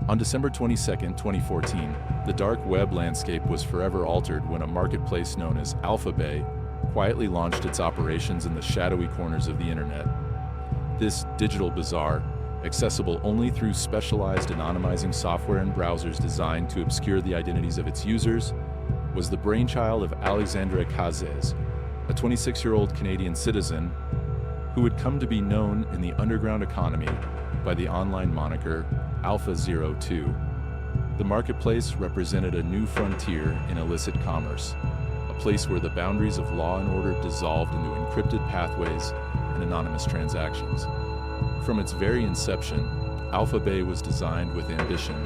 On December 22, 2014, the dark web landscape was forever altered when a marketplace known as Alphabay quietly launched its operations in the shadowy corners of the internet. This digital bazaar, accessible only through specialized anonymizing software and browsers designed to obscure the identities of its users, was the brainchild of Alexandre Cazes, a 26-year-old Canadian citizen who would come to be known in the underground economy by the online moniker Alpha 02. The marketplace represented a new frontier in illicit commerce, a place where the boundaries of law and order dissolved into encrypted pathways and anonymous transactions. From its very inception, Alphabay was designed with ambition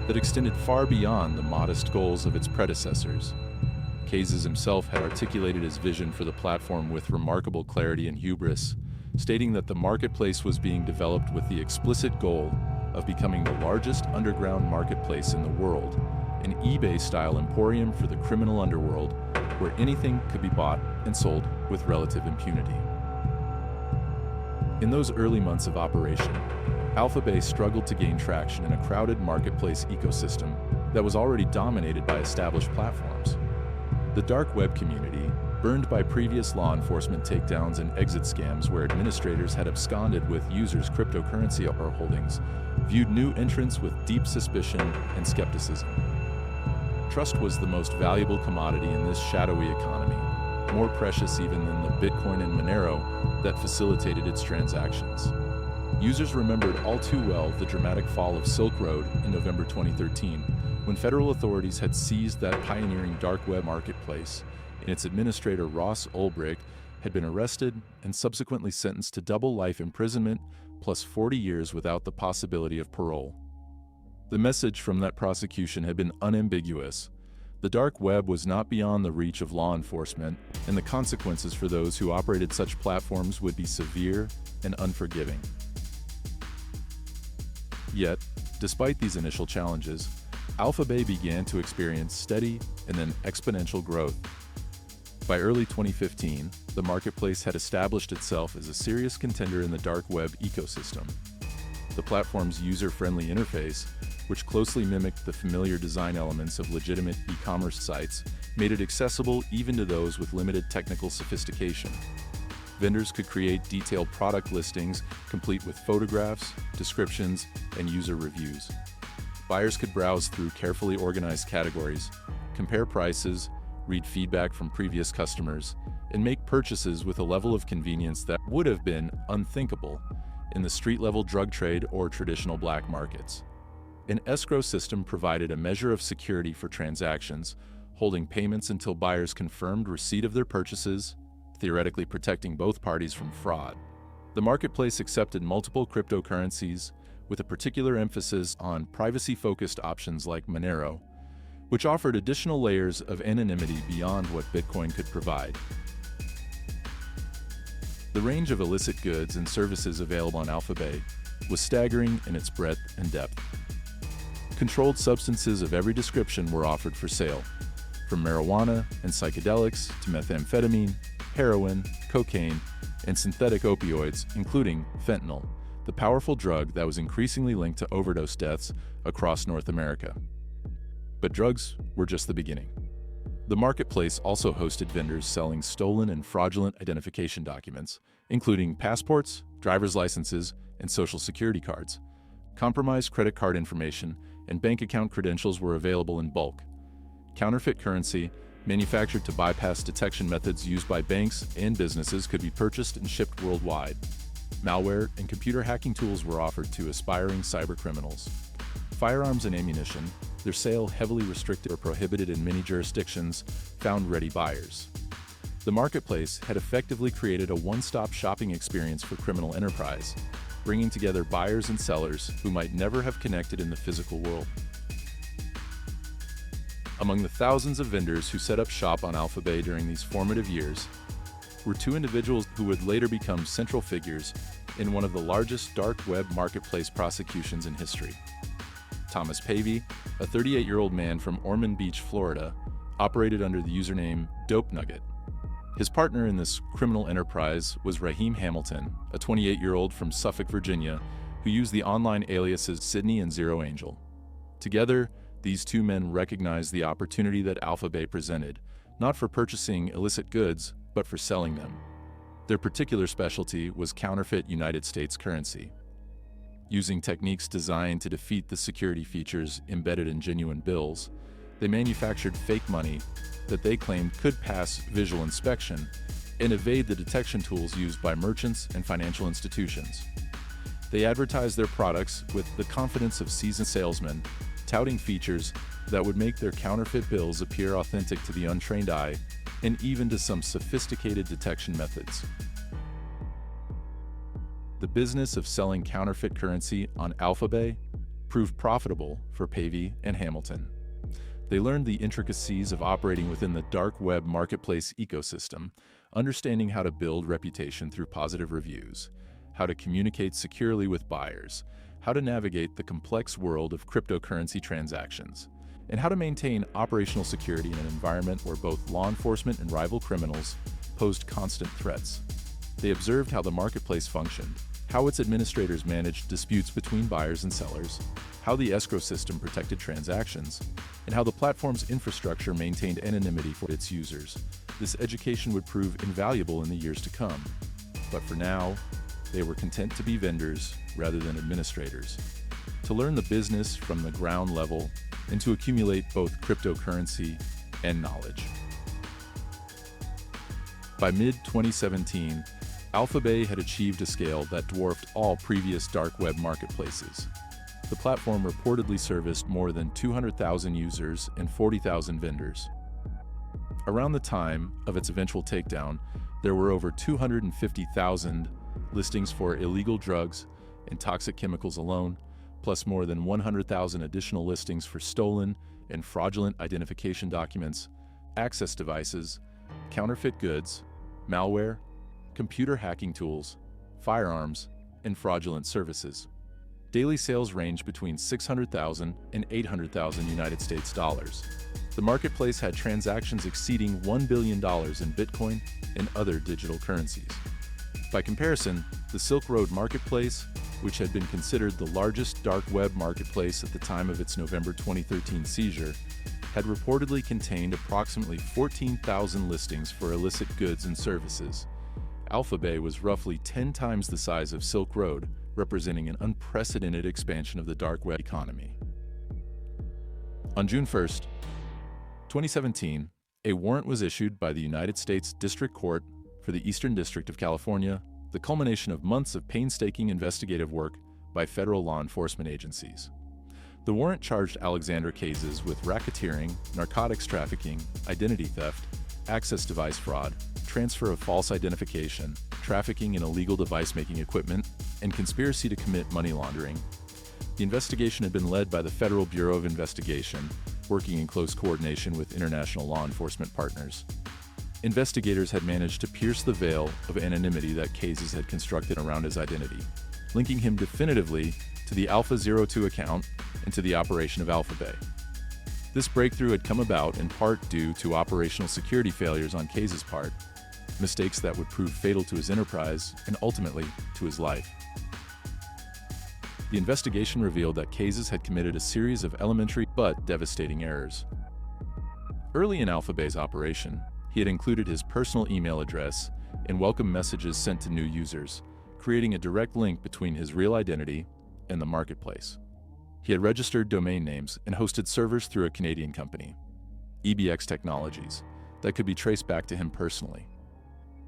that extended far beyond the modest goals of its predecessors. Cazes himself had articulated his vision for the platform with remarkable clarity and hubris, stating that the marketplace was being developed with the explicit goal of becoming the largest underground marketplace in the world, an eBay-style emporium for the criminal underworld where anything could be bought and sold with relative impunity. In those early months of operation, Alphabay struggled to gain traction in a crowded marketplace ecosystem that was already dominated by established platforms. The dark web community, burned by previous law enforcement takedowns and exit scams where administrators had absconded with users' cryptocurrency or holdings, viewed new entrants with deep suspicion and skepticism. Trust was the most valuable commodity in this shadowy economy, more precious even than the Bitcoin and Monero that facilitated its transactions. Users remembered all too well the dramatic fall of Silk Road in November 2013, when federal authorities had seized that pioneering dark web marketplace, and its administrator Ross Ulbricht had been arrested and subsequently sentenced to double life imprisonment plus 40 years without the possibility of parole. The message from that prosecution had been unambiguous. The dark web was not beyond the reach of law enforcement, and the consequences for those who operated such platforms would be severe and unforgiving. Yet, despite these initial challenges, Alphabay began to experience steady and then exponential growth. By early 2015, the marketplace had established itself as a serious contender in the dark web ecosystem. The platform's user-friendly interface, which closely mimicked the familiar design elements of legitimate e-commerce sites, made it accessible even to those with limited technical sophistication. Vendors could create detailed product listings, complete with photographs, descriptions, and user reviews. Buyers could browse through carefully organized categories, compare prices, read feedback from previous customers, and make purchases with a level of convenience that would have been unthinkable in the street-level drug trade or traditional black markets. An escrow system provided a measure of security for transactions, holding payments until buyers confirmed receipt of their purchases, theoretically protecting both parties from fraud. The marketplace accepted multiple cryptocurrencies, with a particular emphasis on privacy-focused options like Monero, which offered additional layers of anonymity beyond what Bitcoin could provide. The range of illicit goods and services available on Alphabay was staggering in its breadth and depth. Controlled substances of every description were offered for sale, from marijuana and psychedelics to methamphetamine, heroin, cocaine, and synthetic opioids, including fentanyl, the powerful drug that was increasingly linked to overdose deaths across North America. But drugs were just the beginning. The marketplace also hosted vendors selling stolen and fraudulent identification documents, including passports, driver's licenses, and social security cards. Compromised credit card information and bank account credentials were available in bulk. Counterfeit currency, manufactured to bypass detection methods used by banks and businesses, could be purchased and shipped worldwide. Malware and computer hacking tools were offered to aspiring cybercriminals. Firearms and ammunition, their sale heavily restricted or prohibited in many jurisdictions, found ready buyers. The marketplace had effectively created a one-stop shopping experience for criminal enterprise, bringing together buyers and sellers who might never have connected in the physical world. Among the thousands of vendors who set up shop on Alphabay during these formative years were two individuals who would later become central figures in one of the largest dark web marketplace prosecutions in history. Thomas Pavey, a 38-year-old man from Ormond Beach, Florida, operated under the username Dope Nugget. His partner in this criminal enterprise was Raheem Hamilton, a 28-year-old from Suffolk, Virginia, who used the online aliases Sydney and Zero Angel. Together, these two men recognized the opportunity that Alphabay presented, not for purchasing illicit goods, but for selling them. Their particular specialty was counterfeit United States currency. Using techniques designed to defeat the security features embedded in genuine bills, they manufactured fake money that they claimed could pass visual inspection and evade the detection tools used by merchants and financial institutions. They advertised their products with the confidence of seasoned salesmen, touting features that would make their counterfeit bills appear authentic to the untrained eye and even to some sophisticated detection methods. The business of selling counterfeit currency on Alphabay proved profitable for Pavey and Hamilton. They learned the intricacies of operating within the dark web marketplace ecosystem, understanding how to build reputation through positive reviews, how to communicate securely with buyers, how to navigate the complex world of cryptocurrency transactions, and how to maintain operational security in an environment where both law enforcement and rival criminals posed constant threats. They observed how the marketplace functioned, how its administrators managed disputes between buyers and sellers, how the escrow system protected transactions, and how the platform's infrastructure maintained anonymity for its users. This education would prove invaluable in the years to come. But for now, they were content to be vendors rather than administrators, to learn the business from the ground level and to accumulate both cryptocurrency and knowledge. By mid-2017, Alphabay had achieved a scale that dwarfed all previous dark web marketplaces. The platform reportedly serviced more than 200,000 users and 40,000 vendors. Around the time of its eventual takedown, there were over 250,000 listings for illegal drugs and toxic chemicals alone, plus more than 100,000 additional listings for stolen and fraudulent identification documents, access devices, counterfeit goods, malware, computer hacking tools, firearms, and fraudulent services. Daily sales range between $600,000 and $800,000 United States dollars. The marketplace had transactions exceeding $1 billion in Bitcoin and other digital currencies. By comparison, the Silk Road Marketplace, which had been considered the largest dark web marketplace at the time of its November 2013 seizure, had reportedly contained approximately 14,000 listings for illicit goods and services. Alphabay was roughly 10 times the size of Silk Road, representing an unprecedented expansion of the dark web economy. On June 1, 2017, a warrant was issued by the United States District Court for the Eastern District of California, the culmination of months of painstaking investigative work by federal law enforcement agencies. The warrant charged Alexander Cases with racketeering, narcotics trafficking, identity theft, access device fraud, transfer of false identification, trafficking in illegal device-making equipment, and conspiracy to commit money laundering. The investigation had been led by the Federal Bureau of Investigation, working in close coordination with international law enforcement partners. Investigators had managed to pierce the veil of anonymity that Cases had constructed around his identity, linking him definitively to the Alpha 02 account and to the operation of Alphabay. This breakthrough had come about in part due to operational security failures on Cases' part, mistakes that would prove fatal to his enterprise and ultimately to his life. The investigation revealed that Cases had committed a series of elementary but devastating errors. Early in Alphabay's operation, he had included his personal email address in welcome messages sent to new users, creating a direct link between his real identity and the marketplace. He had registered domain names and hosted servers through a Canadian company, EBX Technologies, that could be traced back to him personally.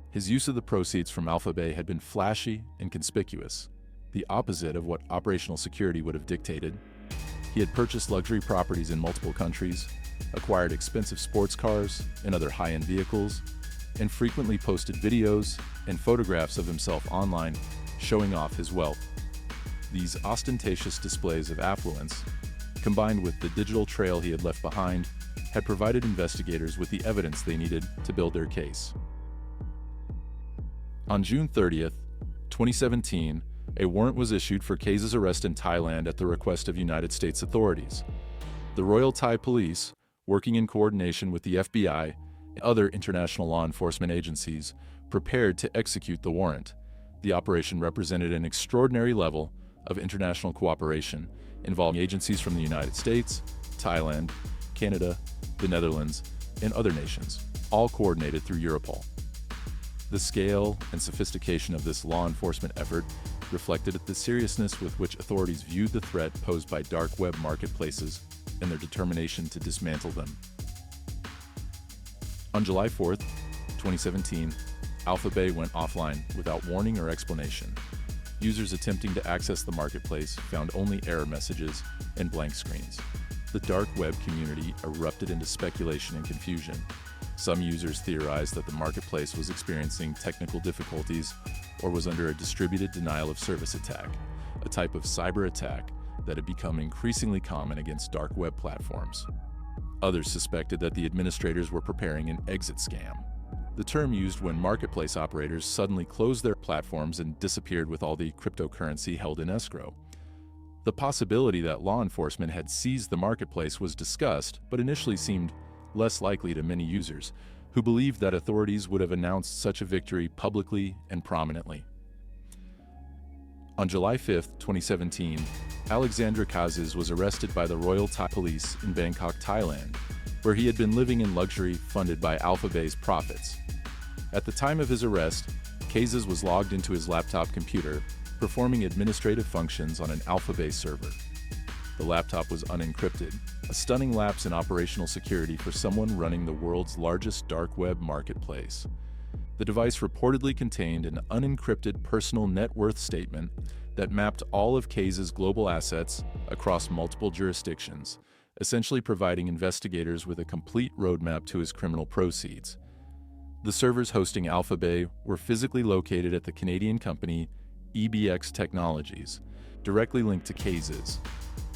His use of the proceeds from Alphabay had been flashy and conspicuous, the opposite of what operational security would have dictated. He had purchased luxury properties in multiple countries, acquired expensive sports cars and other high-end vehicles, and frequently posted videos and photographs of himself online showing off his wealth. These ostentatious displays of affluence, combined with the digital trail he had left behind, had provided investigators with the evidence they needed to build their case. On June 30th, 2017, a warrant was issued for Cases' arrest in Thailand at the request of United States authorities. The Royal Thai Police, working in coordination with the FBI and other international law enforcement agencies, prepared to execute the warrant. The operation represented an extraordinary level of international cooperation involving agencies from the United States, Thailand, Canada, the Netherlands, and other nations, all coordinated through Europol. The scale and sophistication of this law enforcement effort reflected the seriousness with which authorities viewed the threat posed by dark web marketplaces and their determination to dismantle them. On July 4, 2017, Alphabay went offline without warning or explanation. Users attempting to access the marketplace found only error messages and blank screens. The dark web community erupted into speculation and confusion. Some users theorized that the marketplace was experiencing technical difficulties or was under a distributed denial of service attack, a type of cyber attack that had become increasingly common against dark web platforms. Others suspected that the administrators were preparing an exit scam, the term used when marketplace operators suddenly closed their platforms and disappeared with all the cryptocurrency held in escrow. The possibility that law enforcement had seized the marketplace was discussed, but initially seemed less likely to many users, who believed that authorities would have announced such a victory publicly and prominently. On July 5, 2017, Alexandra Kazis was arrested by the Royal Thai Police in Bangkok, Thailand, where he had been living in luxury funded by Alphabay's profits. At the time of his arrest, Kazis was logged into his laptop computer, performing administrative functions on an Alphabay server. The laptop was unencrypted, a stunning lapse in operational security for someone running the world's largest dark web marketplace. The device reportedly contained an unencrypted personal net worth statement that mapped all of Kazis' global assets across multiple jurisdictions, essentially providing investigators with a complete roadmap to his criminal proceeds. The servers hosting Alphabay were physically located at the Canadian company EBX Technologies, directly linked to Kazis.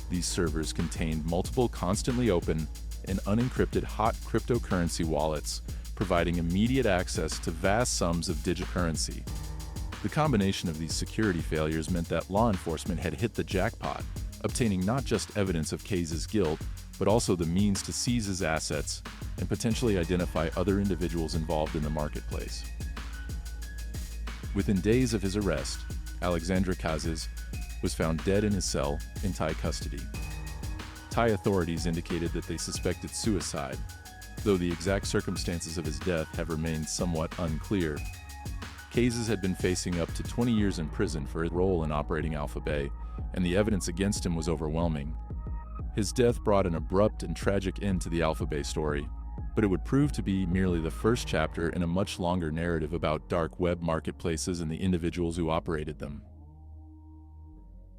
These servers contained multiple constantly open and unencrypted hot cryptocurrency wallets, providing immediate access to vast sums of digital currency. The combination of these security failures meant that law enforcement had hit the jackpot, obtaining not just evidence of Kazis' guilt, but also the means to seize his assets and potentially identify other individuals involved in the marketplace. Within days of his arrest, Alexandra Kazis was found dead in his cell in Thai custody. Thai authorities indicated that they suspected suicide, though the exact circumstances of his death have remained somewhat unclear. Kazis had been facing up to 20 years in prison for his role in operating Alphabay, and the evidence against him was overwhelming. His death brought an abrupt and tragic end to the Alphabay story, but it would prove to be merely the first chapter in a much longer narrative about dark web marketplaces and the individuals who operated them.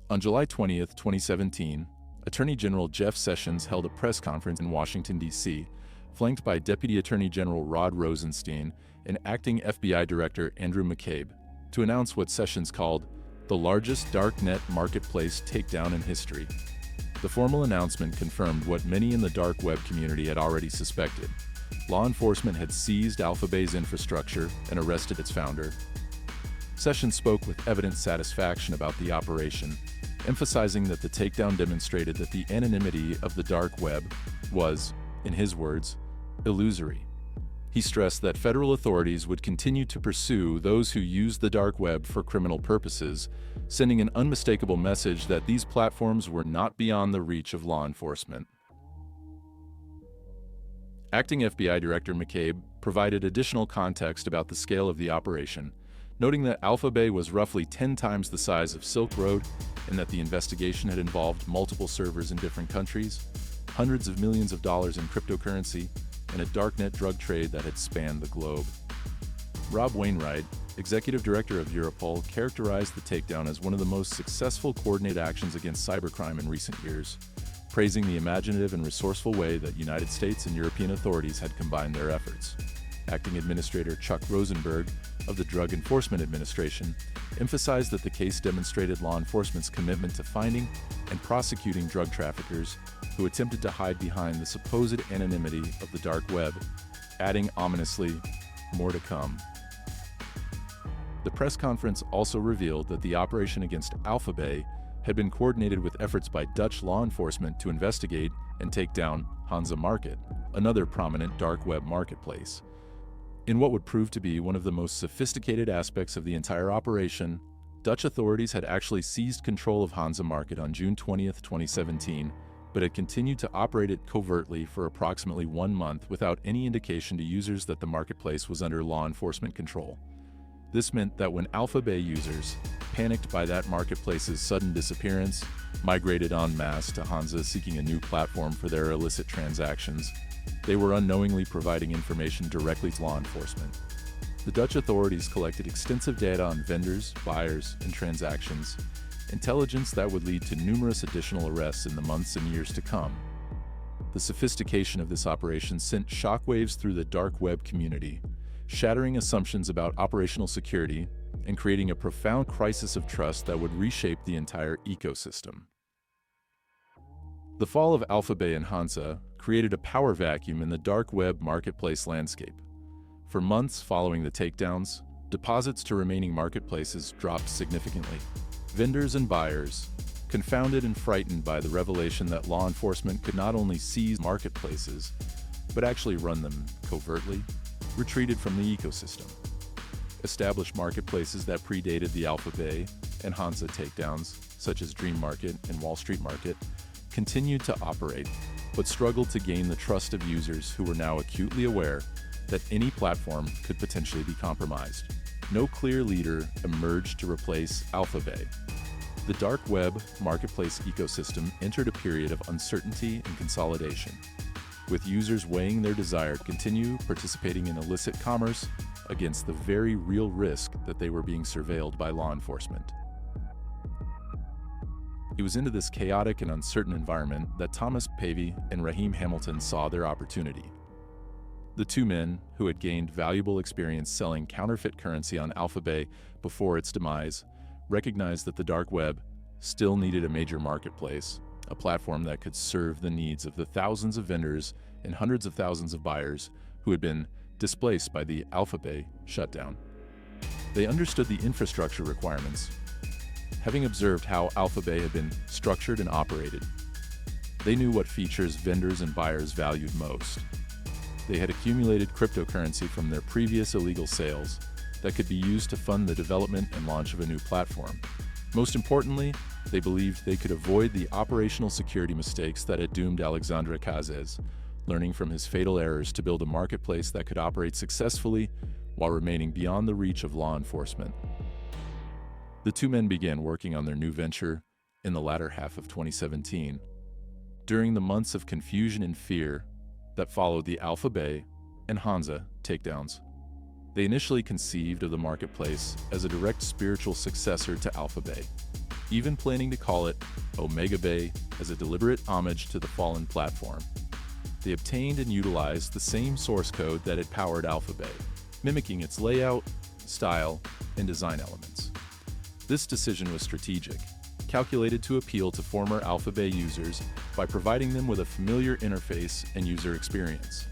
On July 20, 2017, Attorney General Jeff Sessions held a press conference in Washington, D.C., flanked by Deputy Attorney General Rod Rosenstein and Acting FBI Director Andrew McCabe, to announce what Sessions called the largest darknet marketplace takedown in history. The formal announcement confirmed what many in the dark web community had already suspected. Law enforcement had seized Alphabay's infrastructure and arrested its founder. Sessions spoke with evident satisfaction about the operation, emphasizing that the takedown demonstrated that the anonymity of the dark web was, in his words, illusory. He stressed that federal authorities would continue to pursue those who use the dark web for criminal purposes, sending an unmistakable message that these platforms were not beyond the reach of law enforcement. Acting FBI Director McCabe provided additional context about the scale of the operation, noting that Alphabay was roughly 10 times the size of Silk Road and that the investigation had involved multiple servers in different countries, hundreds of millions of dollars in cryptocurrency, and a darknet drug trade that had spanned the globe. Rob Wainwright, Executive Director of Europol, characterized the takedown as one of the most successful coordinated actions against cybercrime in recent years, praising the imaginative and resourceful way that United States and European authorities had combined their efforts. Acting Administrator Chuck Rosenberg of the Drug Enforcement Administration emphasized that the case demonstrated law enforcement's commitment to finding and prosecuting drug traffickers who attempted to hide behind the supposed anonymity of the dark web, adding ominously, "More to come." The press conference also revealed that the operation against Alphabay had been coordinated with efforts by Dutch law enforcement to investigate and take down Hansa Market, another prominent dark web marketplace. In what would prove to be one of the most sophisticated aspects of the entire operation, Dutch authorities had actually seized control of Hansa Market on June 20, 2017, but had continued to operate it covertly for approximately 1 month without any indication to users that the marketplace was under law enforcement control. This meant that when Alpha Bay users, panicked by that marketplace's sudden disappearance, migrated en masse to Hansa seeking a new platform for their illicit transactions, they were unknowingly providing information directly to law enforcement. The Dutch authorities collected extensive data on vendors, buyers, and transactions, intelligence that would lead to numerous additional arrests in the months and years to come. The sophistication of this operation sent shockwaves through the dark web community, shattering assumptions about operational security and creating a profound crisis of trust that would reshape the entire ecosystem. The fall of Alpha Bay and Hansa created a power vacuum in the dark web marketplace landscape. For months following the takedowns, deposits to remaining marketplaces dropped significantly. Vendors and buyers, confounded and frightened by the revelation that law enforcement could not only seize marketplaces, but actually run them covertly, retreated from the ecosystem. Established marketplaces that predated the Alpha Bay and Hansa takedowns, such as Dream Market and Wall Street Market, continued to operate, but struggled to gain the trust of users who were now acutely aware that any platform could potentially be compromised. No clear leader emerged to replace Alpha Bay. The dark web marketplace ecosystem entered a period of uncertainty and consolidation, with users weighing their desire to continue participating in illicit commerce against the very real risk that they were being surveilled by law enforcement. It was into this chaotic and uncertain environment that Thomas Pavey and Raheem Hamilton saw their opportunity. The two men, who had gained valuable experience selling counterfeit currency on Alpha Bay before its demise, recognized that the dark web still needed a major marketplace, a platform that could serve the needs of the thousands of vendors and hundreds of thousands of buyers who had been displaced by the Alpha Bay shutdown. They understood the infrastructure requirements. Having observed how Alpha Bay had been structured and operated, they knew what features vendors and buyers valued most. They had accumulated cryptocurrency from their previous illegal sales that could be used to fund the development and launch of a new platform. Most importantly, they believed they could avoid the operational security mistakes that had doomed Alexandre Cazes, learning from his fatal errors to build a marketplace that could operate successfully while remaining beyond the reach of law enforcement. The two men began working on their new venture in the latter half of 2017. During the months of confusion and fear that followed the Alpha Bay and Hansa takedowns, they initially conceived of the marketplace as a direct spiritual successor to Alpha Bay, even planning to call it Omega Bay as a deliberate homage to the fallen platform. They obtained and utilized the same source code that had powered Alpha Bay, mimicking its layout, style, and design elements. This decision was strategic, calculated to appeal to former Alpha Bay users by providing them with a familiar interface and user experience.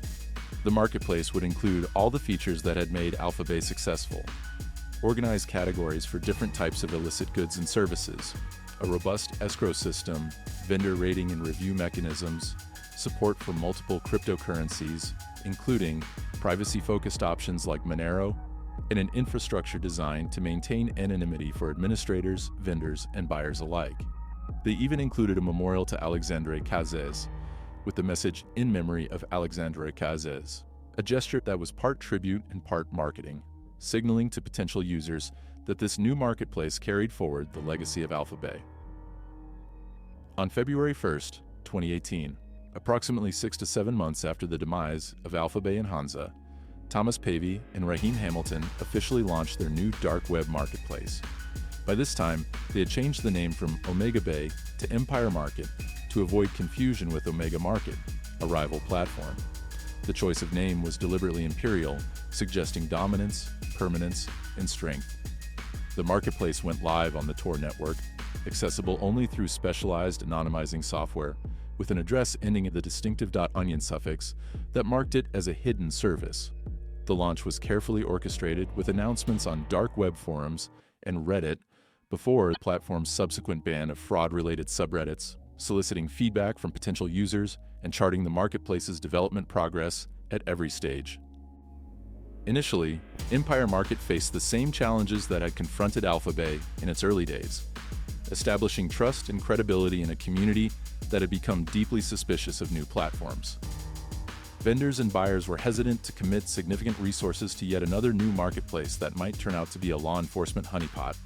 The marketplace would include all the features that had made Alpha Bay successful: organized categories for different types of illicit goods and services, a robust escrow system, vendor rating and review mechanisms, support for multiple cryptocurrencies, including privacy-focused options like Monero, and an infrastructure designed to maintain anonymity for administrators, vendors, and buyers alike. They even included a memorial to Alexandre Cazes, with the message "In memory of Alexandre Cazes," a gesture that was part tribute and part marketing, signaling to potential users that this new marketplace carried forward the legacy of Alpha Bay. On February 1st, 2018, approximately 6 to 7 months after the demise of Alpha Bay and Hansa, Thomas Pavey and Raheem Hamilton officially launched their new dark web marketplace. By this time, they had changed the name from Omega Bay to Empire Market to avoid confusion with Omega Market, a rival platform. The choice of name was deliberately imperial, suggesting dominance, permanence, and strength. The marketplace went live on the Tor network, accessible only through specialized anonymizing software, with an address ending in the distinctive .onion suffix that marked it as a hidden service. The launch was carefully orchestrated with announcements on dark web forums and Reddit before the platform's subsequent ban of fraud-related subreddits, soliciting feedback from potential users and charting the marketplace's development progress at every stage. Initially, Empire Market faced the same challenges that had confronted Alphabay in its early days, establishing trust and credibility in a community that had become deeply suspicious of new platforms. Vendors and buyers were hesitant to commit significant resources to yet another new marketplace that might turn out to be a law enforcement honeypot,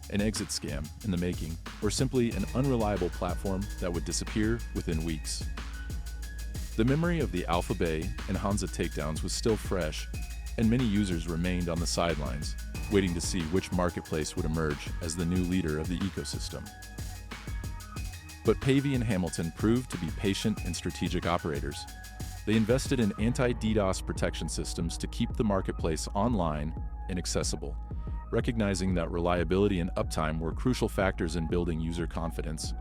an exit scam in the making, or simply an unreliable platform that would disappear within weeks. The memory of the Alphabay and Hansa takedowns was still fresh, and many users remained on the sidelines, waiting to see which marketplace would emerge as the new leader of the ecosystem. But Pavey and Hamilton proved to be patient and strategic operators. They invested in anti-DDoS protection systems to keep the marketplace online and accessible, recognizing that reliability and uptime were crucial factors in building user confidence.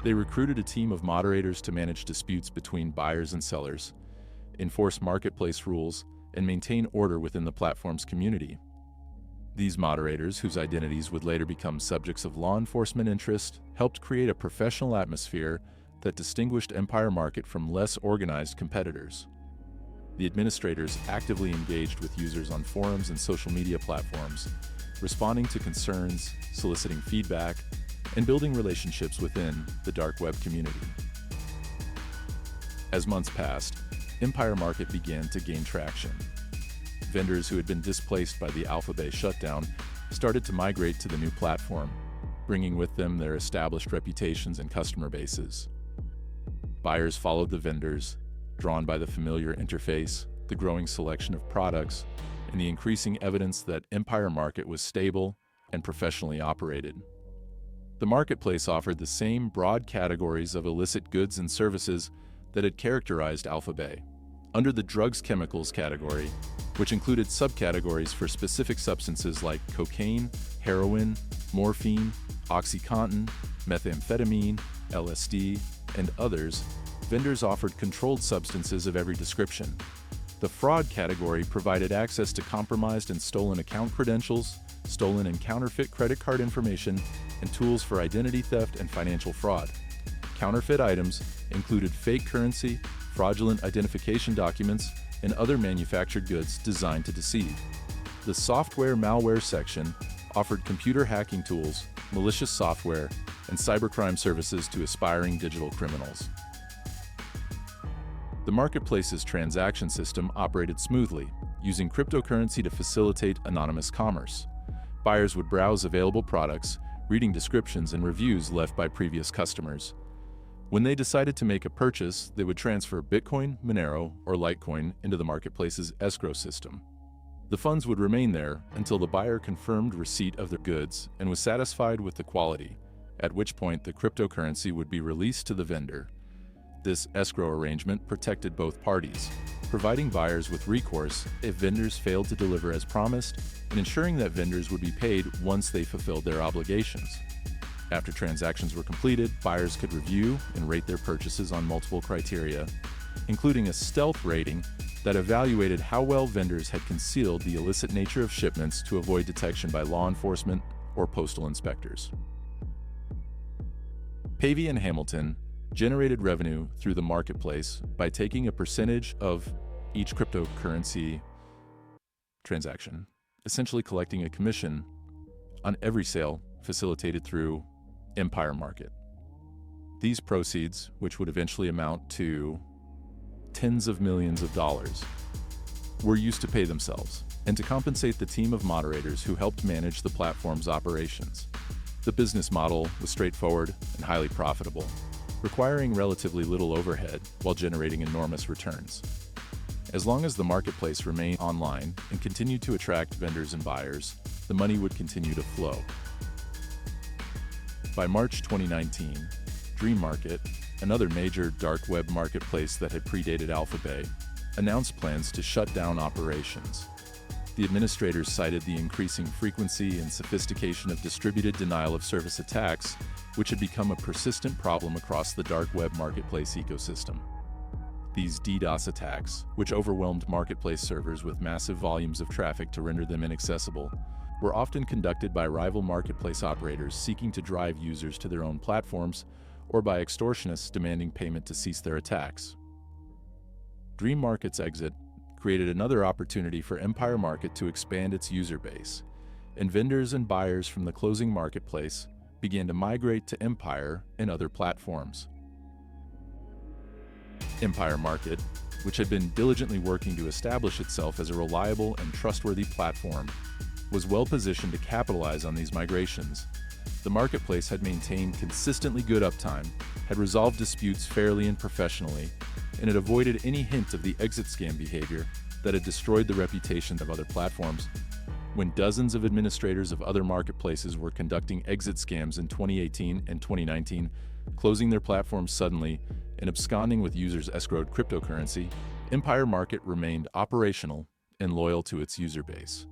They recruited a team of moderators to manage disputes between buyers and sellers, enforce marketplace rules, and maintain order within the platform's community. These moderators, whose identities would later become subjects of law enforcement interest, helped create a professional atmosphere that distinguished Empire Market from less organized competitors. The administrators actively engaged with users on forums and social media platforms, responding to concerns, soliciting feedback, and building relationships within the dark web community. As months passed, Empire Market began to gain traction. Vendors who had been displaced by the Alphabay shutdown started to migrate to the new platform, bringing with them their established reputations and customer bases. Buyers followed the vendors, drawn by the familiar interface, the growing selection of products, and the increasing evidence that Empire Market was stable and professionally operated. The marketplace offered the same broad categories of illicit goods and services that had characterized Alphabay. Under the drugs/chemicals category, which included subcategories for specific substances like cocaine, heroin, morphine, OxyContin, methamphetamine, LSD, and others, vendors offered controlled substances of every description. The fraud category provided access to compromised and stolen account credentials, stolen and counterfeit credit card information, and tools for identity theft and financial fraud. Counterfeit items included fake currency, fraudulent identification documents, and other manufactured goods designed to deceive. The software/malware section offered computer hacking tools, malicious software, and cybercrime services to aspiring digital criminals. The marketplace's transaction system operated smoothly, using cryptocurrency to facilitate anonymous commerce. Buyers would browse available products, reading descriptions and reviews left by previous customers. When they decided to make a purchase, they would transfer Bitcoin, Monero, or Litecoin into the marketplace's escrow system. The funds would remain there until the buyer confirmed receipt of their goods and was satisfied with the quality, at which point the cryptocurrency would be released to the vendor. This escrow arrangement protected both parties, providing buyers with recourse if vendors failed to deliver as promised, and ensuring that vendors would be paid once they fulfilled their obligations. After transactions were completed, buyers could review and rate their purchases on multiple criteria, including a stealth rating that evaluated how well vendors had concealed the illicit nature of shipments to avoid detection by law enforcement or postal inspectors. Pavey and Hamilton generated revenue through the marketplace by taking a percentage of each cryptocurrency transaction, essentially collecting a commission on every sale facilitated through Empire Market. These proceeds, which would eventually amount to tens of millions of dollars, were used to pay themselves and to compensate the team of moderators who helped manage the platform's operations. The business model was straightforward and highly profitable, requiring relatively little overhead while generating enormous returns. As long as the marketplace remained online and continued to attract vendors and buyers, the money would continue to flow. By March 2019, Dream Market, another major dark web marketplace that had predated Alphabay, announced plans to shut down operations. The administrators cited the increasing frequency and sophistication of distributed denial-of-service attacks, which had become a persistent problem across the dark web marketplace ecosystem. These DDoS attacks, which overwhelmed marketplace servers with massive volumes of traffic to render them inaccessible, were often conducted by rival marketplace operators seeking to drive users to their own platforms or by extortionists demanding payment to cease their attacks. Dream Market's exit created another opportunity for Empire Market to expand its user base, and vendors and buyers from the closing marketplace began to migrate to Empire and other platforms. Empire Market, which had been diligently working to establish itself as a reliable and trustworthy platform, was well positioned to capitalize on these migrations. The marketplace had maintained consistently good uptime, had resolved disputes fairly and professionally, and had avoided any hint of the exit scam behavior that had destroyed the reputation of other platforms. When dozens of administrators of other marketplaces were conducting exit scams in 2018 and 2019, closing their platforms suddenly and absconding with users' escrowed cryptocurrency, Empire Market remained operational and loyal to its user base.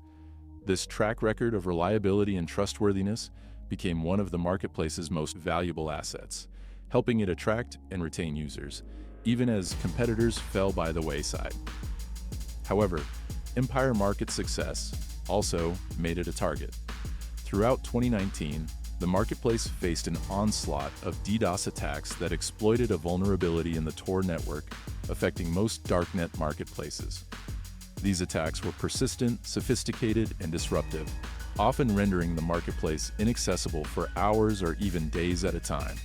This track record of reliability and trustworthiness became one of the marketplace's most valuable assets, helping it attract and retain users, even as competitors fell by the wayside. However, Empire Market's success also made it a target. Throughout 2019, the marketplace faced an onslaught of DDoS attacks that exploited a vulnerability in the Tor network, affecting most darknet marketplaces. These attacks were persistent, sophisticated, and disruptive, often rendering the marketplace inaccessible for hours or even days at a time.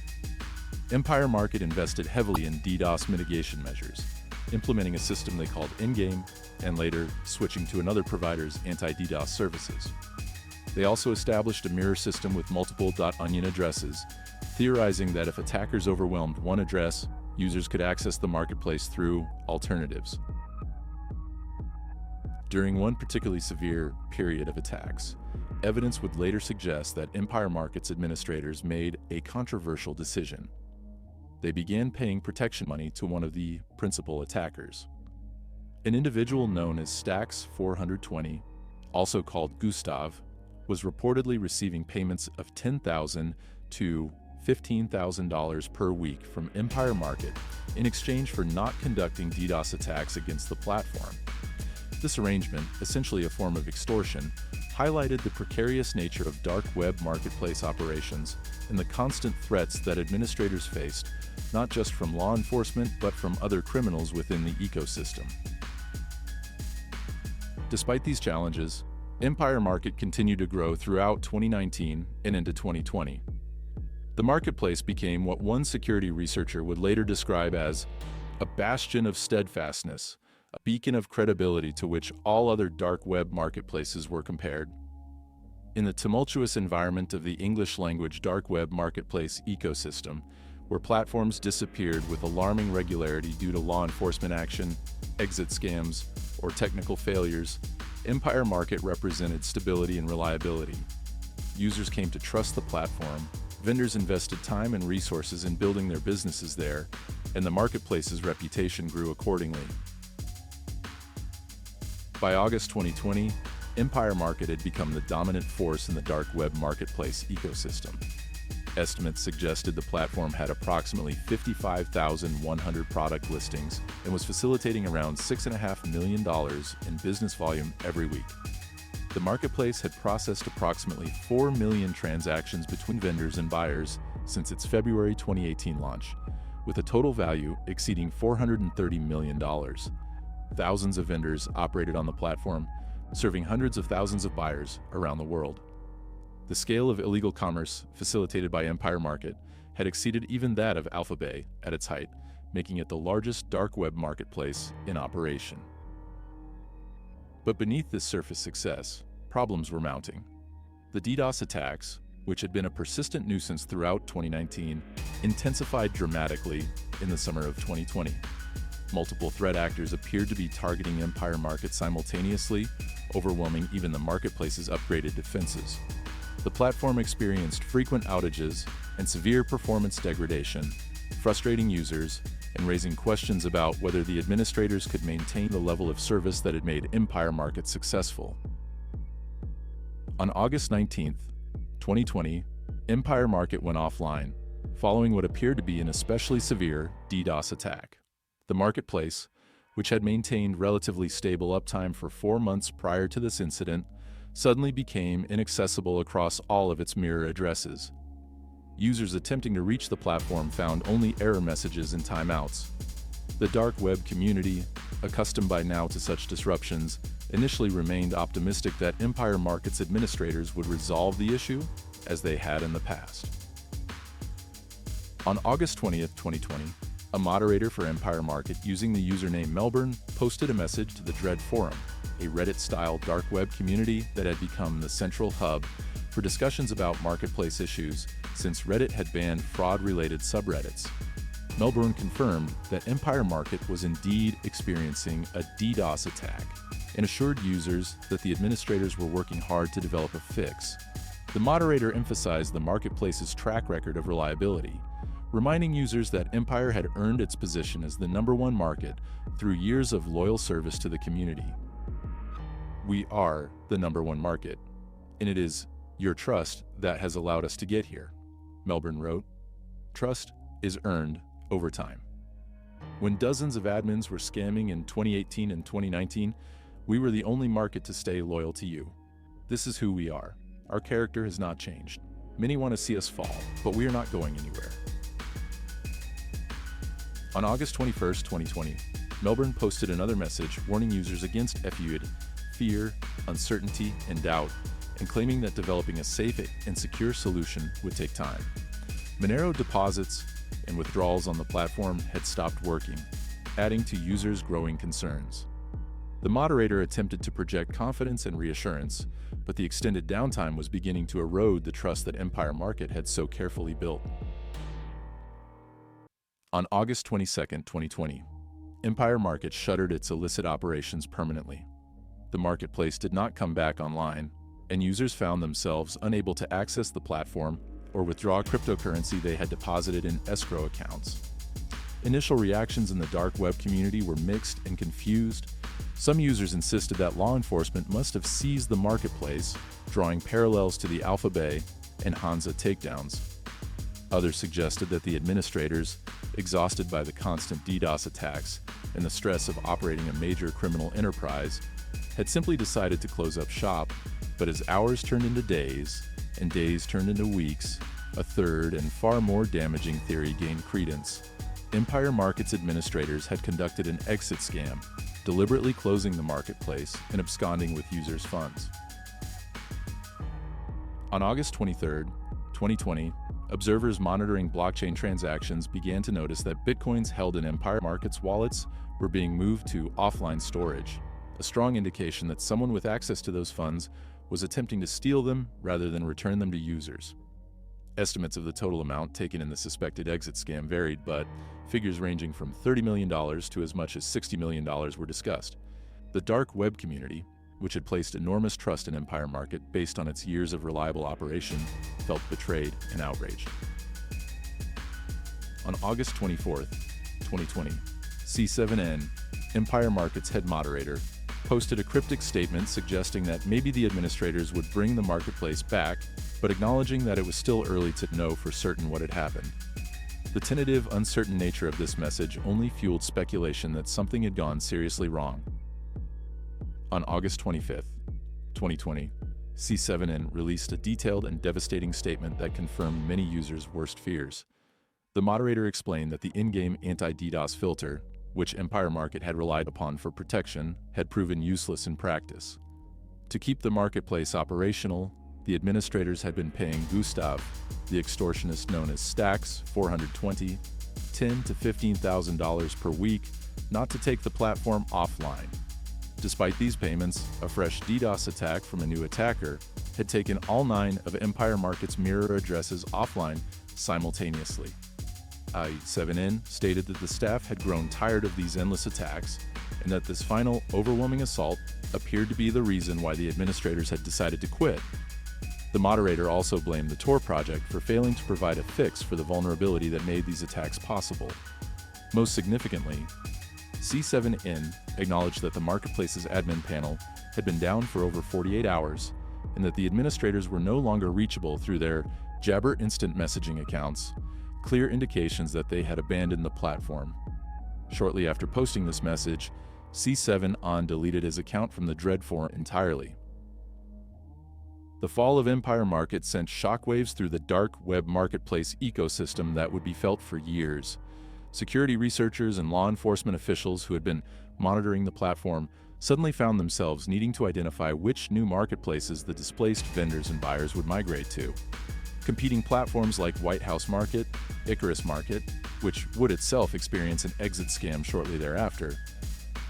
Empire Market invested heavily in DDoS mitigation measures, implementing a system they called in-game, and later switching to another provider's anti-DDoS services. They also established a mirror system with multiple .onion addresses, theorizing that if attackers overwhelmed one address, users could access the marketplace through alternatives. During one particularly severe period of attacks, evidence would later suggest that Empire Market's administrators made a controversial decision. They began paying protection money to one of the principal attackers. An individual known as Stax420, also called Gustav, was reportedly receiving payments of $10,000 to $15,000 per week from Empire Market in exchange for not conducting DDoS attacks against the platform. This arrangement, essentially a form of extortion, highlighted the precarious nature of dark web marketplace operations and the constant threats that administrators faced, not just from law enforcement but from other criminals within the ecosystem. Despite these challenges, Empire Market continued to grow throughout 2019 and into 2020. The marketplace became what one security researcher would later describe as a bastion of steadfastness, a beacon of credibility to which all other dark web marketplaces were compared. In the tumultuous environment of the English-language dark web marketplace ecosystem, where platforms disappeared with alarming regularity due to law enforcement action, exit scams, or technical failures, Empire Market represented stability and reliability. Users came to trust the platform, vendors invested time and resources in building their businesses there, and the marketplace's reputation grew accordingly. By August 2020, Empire Market had become the dominant force in the dark web marketplace ecosystem. Estimates suggested the platform had approximately 55,100 product listings and was facilitating around $6.5 million in business volume every week. The marketplace had processed approximately 4 million transactions between vendors and buyers since its February 2018 launch, with a total value exceeding $430 million. Thousands of vendors operated on the platform, serving hundreds of thousands of buyers around the world. The scale of illegal commerce facilitated by Empire Market had exceeded even that of Alphabay at its height, making it the largest dark web marketplace in operation. But beneath this surface success, problems were mounting. The DDoS attacks, which had been a persistent nuisance throughout 2019, intensified dramatically in the summer of 2020. Multiple threat actors appeared to be targeting Empire Market simultaneously, overwhelming even the marketplace's upgraded defenses. The platform experienced frequent outages and severe performance degradation, frustrating users and raising questions about whether the administrators could maintain the level of service that had made Empire Market successful. On August 19, 2020, Empire Market went offline, following what appeared to be an especially severe DDoS attack. The marketplace, which had maintained relatively stable uptime for 4 months prior to this incident, suddenly became inaccessible across all of its mirror addresses. Users attempting to reach the platform found only error messages and timeouts. The dark web community, accustomed by now to such disruptions, initially remained optimistic that Empire Markets administrators would resolve the issue as they had in the past. On August 20th, 2020, a moderator for Empire Market using the username Melbourne posted a message to the Dread Forum, a Reddit-style dark web community that had become the central hub for discussions about marketplace issues since Reddit had banned fraud-related subreddits. Melbourne confirmed that Empire Market was indeed experiencing a DDoS attack and assured users that the administrators were working hard to develop a fix. The moderator emphasized the marketplace's track record of reliability, reminding users that Empire had earned its position as the #1 market through years of loyal service to the community. "We are the #1 market, and it is your trust that has allowed us to get here," Melbourne wrote. "Trust is earned over time. When dozens of admins were scamming in 2018 and 2019, we were the only market to stay loyal to you. This is who we are. Our character has not changed. Many want to see us fall, but we are not going anywhere." On August 21st, 2020, Melbourne posted another message warning users against FUD, fear, uncertainty, and doubt, and claiming that developing a safe and secure solution would take time. Monero deposits and withdrawals on the platform had stopped working, adding to users' growing concerns. The moderator attempted to project confidence and reassurance, but the extended downtime was beginning to erode the trust that Empire Market had so carefully built. On August 22nd, 2020, Empire Market shuttered its illicit operations permanently. The marketplace did not come back online, and users found themselves unable to access the platform or withdraw cryptocurrency they had deposited in escrow accounts. Initial reactions in the dark web community were mixed and confused. Some users insisted that law enforcement must have seized the marketplace, drawing parallels to the Alphabet and Hansa takedowns. Others suggested that the administrators, exhausted by the constant DDoS attacks and the stress of operating a major criminal enterprise, had simply decided to close up shop. But as hours turned into days, and days turned into weeks, a third and far more damaging theory gained credence. Empire Markets administrators had conducted an exit scam, deliberately closing the marketplace and absconding with users' funds. On August 23rd, 2020, observers monitoring blockchain transactions began to notice that Bitcoins held in Empire Markets wallets were being moved to offline storage, a strong indication that someone with access to those funds was attempting to steal them rather than return them to users. Estimates of the total amount taken in the suspected exit scam varied, but figures ranging from $30 million to as much as $60 million were discussed. The dark web community, which had placed enormous trust in Empire Market based on its years of reliable operation, felt betrayed and outraged. On August 24th, 2020, C7N, Empire Market's head moderator, posted a cryptic statement suggesting that maybe the administrators would bring the marketplace back, but acknowledging that it was still early to know for certain what had happened. The tentative, uncertain nature of this message only fueled speculation that something had gone seriously wrong. On August 25th, 2020, C7N released a detailed and devastating statement that confirmed many users' worst fears. The moderator explained that the in-game anti-DDoS filter, which Empire Market had relied upon for protection, had proven useless in practice. To keep the marketplace operational, the administrators had been paying Gustav, the extortionist known as Stacks, $420, $10,000 to $15,000 per week, not to take the platform offline. Despite these payments, a fresh DDoS attack from a new attacker had taken all 9 of Empire Market's mirror addresses offline simultaneously. I7N stated that the staff had grown tired of these endless attacks and that this final overwhelming assault appeared to be the reason why the administrators had decided to quit. The moderator also blamed the Tor project for failing to provide a fix for the vulnerability that made these attacks possible. Most significantly, C7N acknowledged that the marketplace's admin panel had been down for over 48 hours and that the administrators were no longer reachable through their Jabber instant messaging accounts, clear indications that they had abandoned the platform. Shortly after posting this message, C7N deleted his account from the Dread Forum entirely. The fall of Empire Market sent shockwaves through the dark web marketplace ecosystem that would be felt for years. Security researchers and law enforcement officials who had been monitoring the platform suddenly found themselves needing to identify which new marketplaces the displaced vendors and buyers would migrate to. Competing platforms like White House Market, Icarus Market, which would itself experience an exit scam shortly thereafter,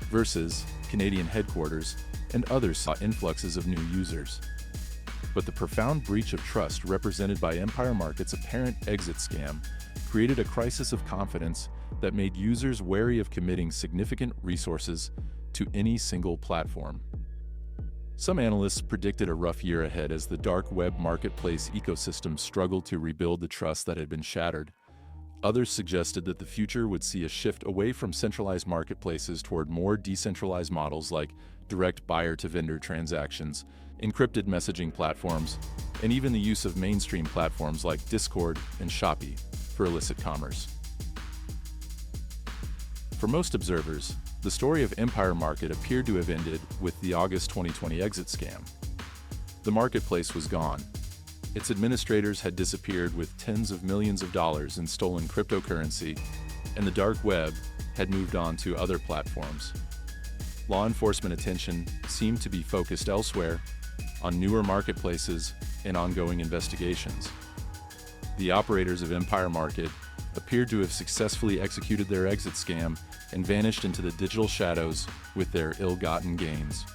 versus Canadian headquarters, and others saw influxes of new users. But the profound breach of trust represented by Empire Market's apparent exit scam created a crisis of confidence that made users wary of committing significant resources to any single platform. Some analysts predicted a rough year ahead as the dark web marketplace ecosystem struggled to rebuild the trust that had been shattered. Others suggested that the future would see a shift away from centralized marketplaces toward more decentralized models like direct buyer-to-vendor transactions, encrypted messaging platforms, and even the use of mainstream platforms like Discord and Shopee for illicit commerce. For most observers, the story of Empire Market appeared to have ended with the August 2020 exit scam. The marketplace was gone. Its administrators had disappeared with tens of millions of dollars in stolen cryptocurrency, and the dark web had moved on to other platforms. Law enforcement attention seemed to be focused elsewhere, on newer marketplaces and ongoing investigations. The operators of Empire Market appeared to have successfully executed their exit scam and vanished into the digital shadows with their ill-gotten gains.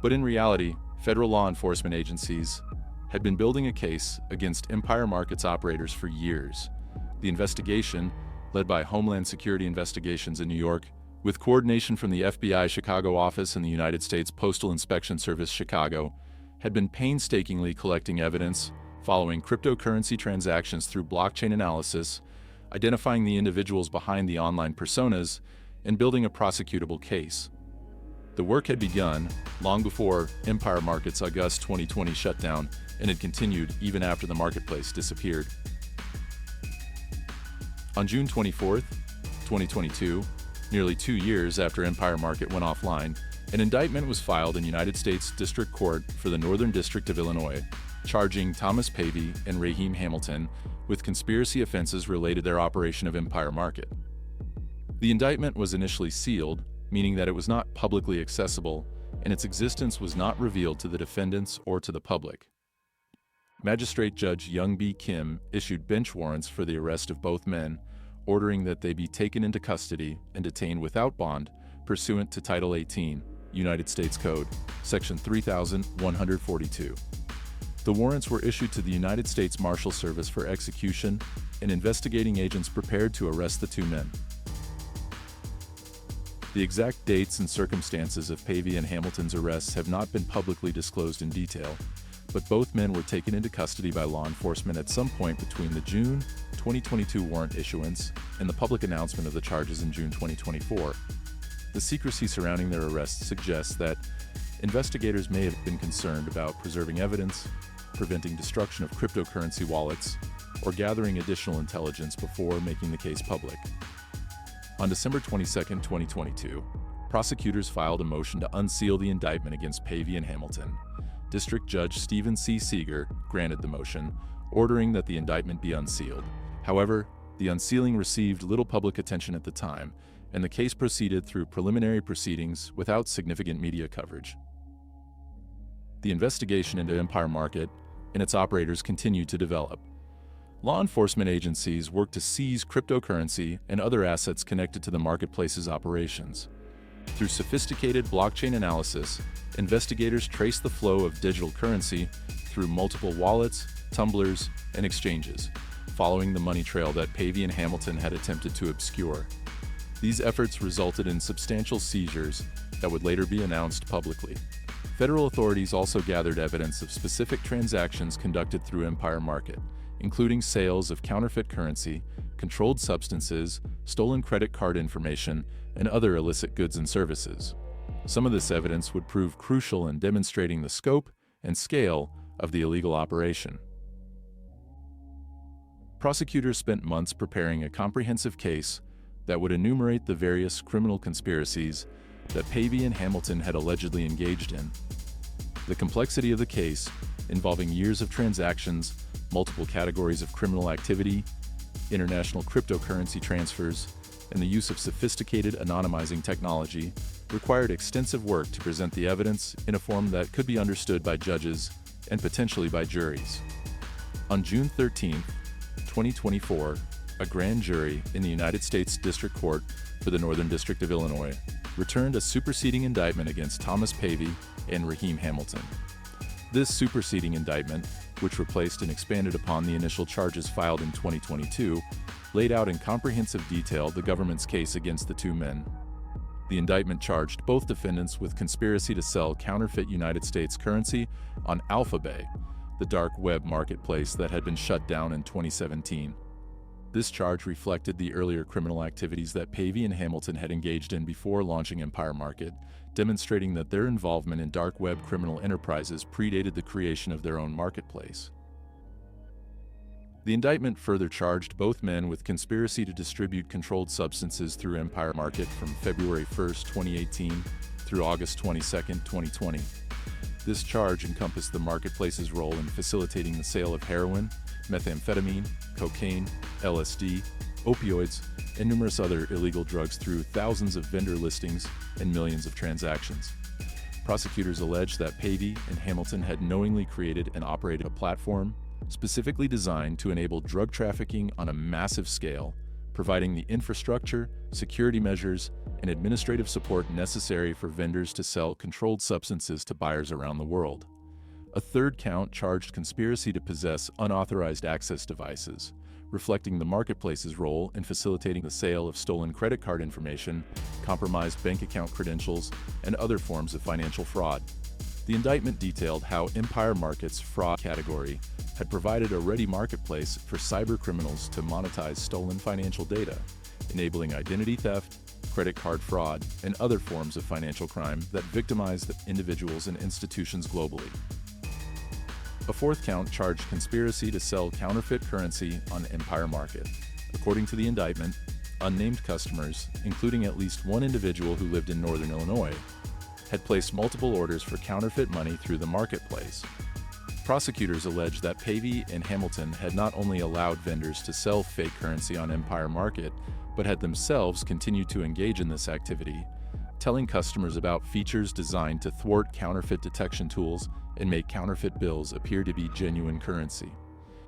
But in reality, federal law enforcement agencies had been building a case against Empire Market's operators for years. The investigation, led by Homeland Security Investigations in New York, with coordination from the FBI Chicago office and the United States Postal Inspection Service Chicago, had been painstakingly collecting evidence following cryptocurrency transactions through blockchain analysis, identifying the individuals behind the online personas, and building a prosecutable case. The work had begun long before Empire Market's August 2020 shutdown and had continued even after the marketplace disappeared. On June 24, 2022, nearly 2 years after Empire Market went offline, an indictment was filed in United States District Court for the Northern District of Illinois, charging Thomas Pavey and Raheem Hamilton with conspiracy offenses related to their operation of Empire Market. The indictment was initially sealed, meaning that it was not publicly accessible, and its existence was not revealed to the defendants or to the public. Magistrate Judge Young B. Kim issued bench warrants for the arrest of both men, ordering that they be taken into custody and detained without bond pursuant to Title 18, United States Code, Section 3142. The warrants were issued to the United States Marshal Service for execution, and investigating agents prepared to arrest the two men. The exact dates and circumstances of Pavey and Hamilton's arrests have not been publicly disclosed in detail, but both men were taken into custody by law enforcement at some point between the June 2022 warrant issuance and the public announcement of the charges in June 2024. The secrecy surrounding their arrests suggests that investigators may have been concerned about preserving evidence, preventing destruction of cryptocurrency wallets, or gathering additional intelligence before making the case public. On December 22, 2022, prosecutors filed a motion to unseal the indictment against Pavey and Hamilton. District Judge Stephen C. Seeger granted the motion, ordering that the indictment be unsealed. However, the unsealing received little public attention at the time, and the case proceeded through preliminary proceedings without significant media coverage. The investigation into Empire Market and its operators continued to develop. Law enforcement agencies worked to seize cryptocurrency and other assets connected to the marketplace's operations. Through sophisticated blockchain analysis, investigators traced the flow of digital currency through multiple wallets, tumblers, and exchanges, following the money trail that Pavey and Hamilton had attempted to obscure. These efforts resulted in substantial seizures that would later be announced publicly. Federal authorities also gathered evidence of specific transactions conducted through Empire Market, including sales of counterfeit currency, controlled substances, stolen credit card information, and other illicit goods and services. Some of this evidence would prove crucial in demonstrating the scope and scale of the illegal operation. Prosecutors spent months preparing a comprehensive case that would enumerate the various criminal conspiracies that Pavey and Hamilton had allegedly engaged in. The complexity of the case, involving years of transactions, multiple categories of criminal activity, international cryptocurrency transfers, and the use of sophisticated anonymizing technology required extensive work to present the evidence in a form that could be understood by judges and potentially by juries. On June 13, 2024, a grand jury in the United States District Court for the Northern District of Illinois returned a superseding indictment against Thomas Pavey and Raheem Hamilton. This superseding indictment, which replaced and expanded upon the initial charges filed in 2022, laid out in comprehensive detail the government's case against the two men. The indictment charged both defendants with conspiracy to sell counterfeit United States currency on Alphabay, the dark web marketplace that had been shut down in 2017. This charge reflected the earlier criminal activities that Pavey and Hamilton had engaged in before launching Empire Market, demonstrating that their involvement in dark web criminal enterprises predated the creation of their own marketplace. The indictment further charged both men with conspiracy to distribute controlled substances through Empire Market from February 1, 2018 through August 22, 2020. This charge encompassed the marketplace's role in facilitating the sale of heroin, methamphetamine, cocaine, LSD, opioids, and numerous other illegal drugs through thousands of vendor listings and millions of transactions. Prosecutors alleged that Pavey and Hamilton had knowingly created and operated a platform specifically designed to enable drug trafficking on a massive scale, providing the infrastructure, security measures, and administrative support necessary for vendors to sell controlled substances to buyers around the world. A third count charged conspiracy to possess unauthorized access devices, reflecting the marketplace's role in facilitating the sale of stolen credit card information, compromised bank account credentials, and other forms of financial fraud. The indictment detailed how Empire Market's fraud category had provided a ready marketplace for cybercriminals to monetize stolen financial data, enabling identity theft, credit card fraud, and other forms of financial crime that victimized individuals and institutions globally. A fourth count charged conspiracy to sell counterfeit currency on Empire Market. According to the indictment, unnamed customers, including at least one individual who lived in Northern Illinois, had placed multiple orders for counterfeit money through the marketplace. Prosecutors alleged that Pavey and Hamilton had not only allowed vendors to sell fake currency on Empire Market, but had themselves continued to engage in this activity, telling customers about features designed to thwart counterfeit detection tools and make counterfeit bills appear to be genuine currency.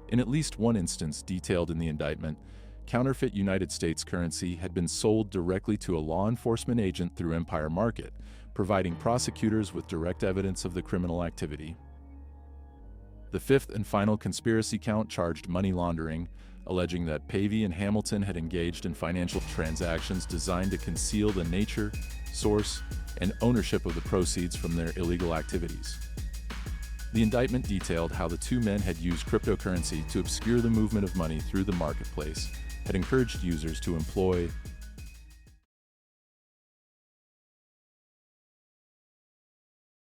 In at least one instance detailed in the indictment, counterfeit United States currency had been sold directly to a law enforcement agent through Empire Market, providing prosecutors with direct evidence of the criminal activity. The fifth and final conspiracy count charged money laundering, alleging that Pavey and Hamilton had engaged in financial transactions designed to conceal the nature, source, and ownership of the proceeds from their illegal activities. The indictment detailed how the two men had used cryptocurrency to obscure the movement of money through the marketplace, had encouraged users to employ